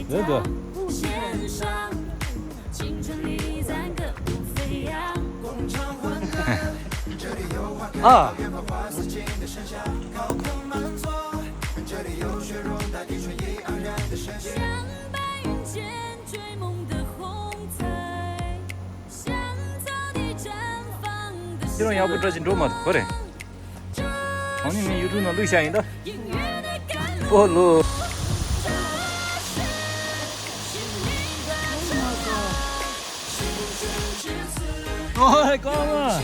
那个。啊。이런 야부 저진 로마 그래. 아니면 유루나 루샤인다. 볼로. 어이 까마.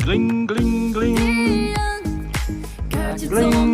Gling gling gling. Gling.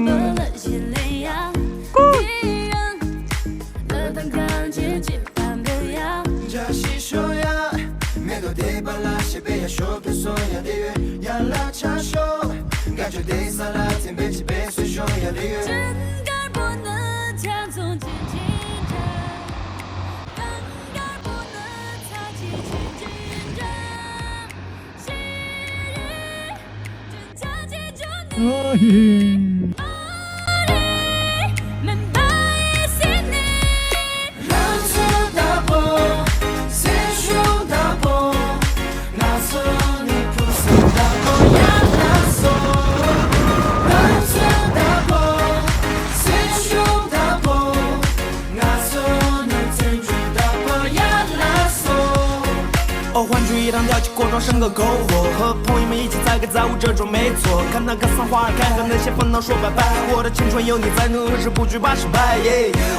欢聚一堂吊起锅庄生个篝火，和朋友们一起载歌载舞，这种没错。看那个桑花儿开，和那些烦恼说拜拜。我的青春有你在，任何事不惧怕失败。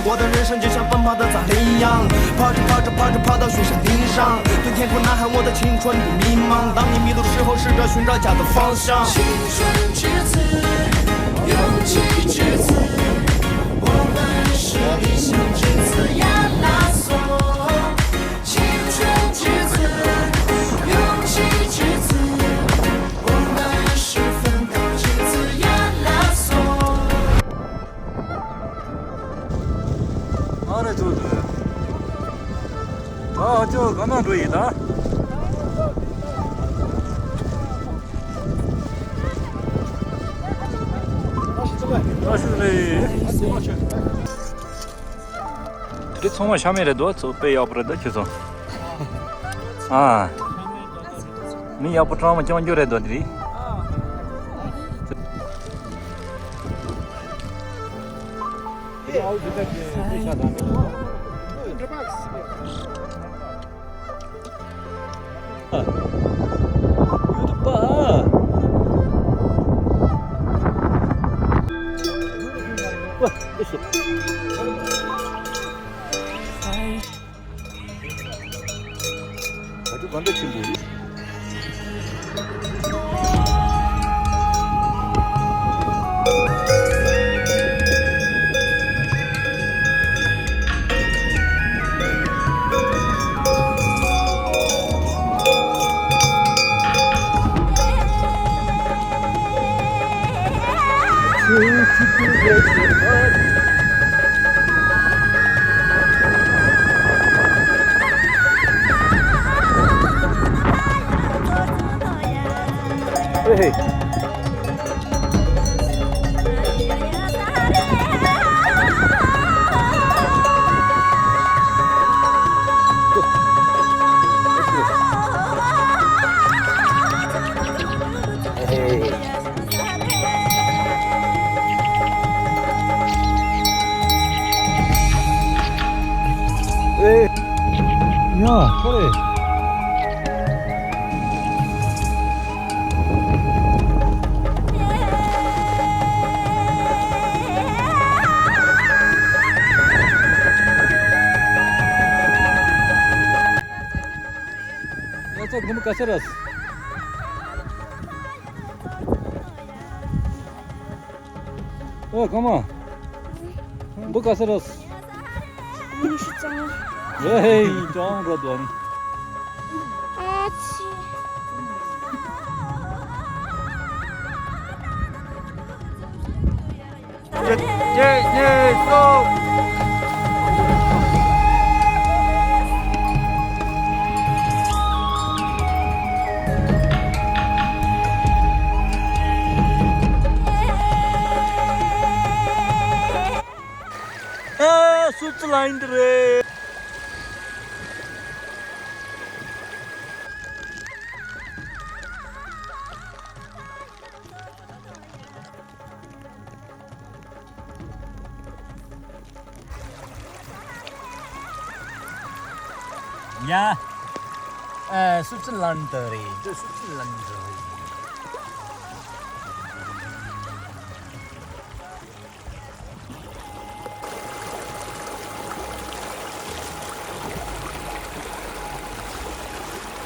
我的人生就像奔跑的杂羚一样，跑着跑着跑着跑到雪山顶上，对天空呐喊我的青春不迷茫。当你迷路时候，试着寻找家的方向。青春之子，勇气之子，我们是理想之子亚拉索。青春之子，勇气之子，我们是奋斗之子亚拉索。아래 저기. 아, 저 가나 보이다.这从我下面的多走背要不得的去走。啊，你要不找我讲究的多的。아주 반대 친구. Hey. Hey. 아, 그래. Essa como caceras. Come on. Bu caceras. Hey, don't red one. Go. 아, 스위트라인드래. 야, 스위트랜드래. 저 스위트랜드.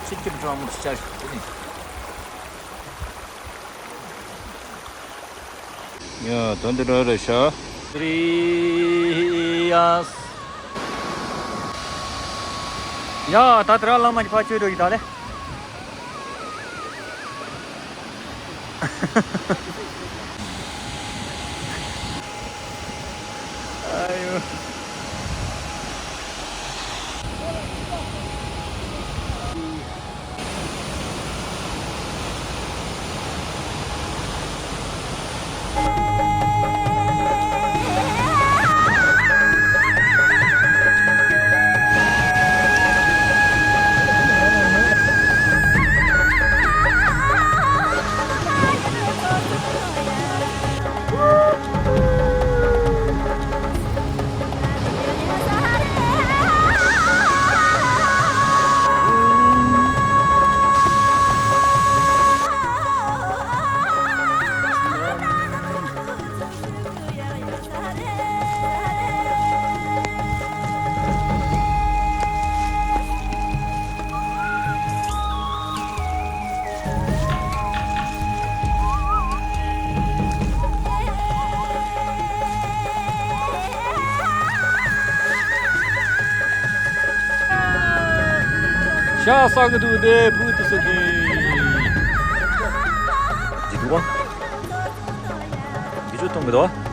치킨 좋아하면 진짜 좋네. 야, 던데러셔. 그리야스. 야, 다 들어가려면 많이 파치로 이다래. 아유. 샤 싸그두데 부트 속에 누가? 이줬던 거다?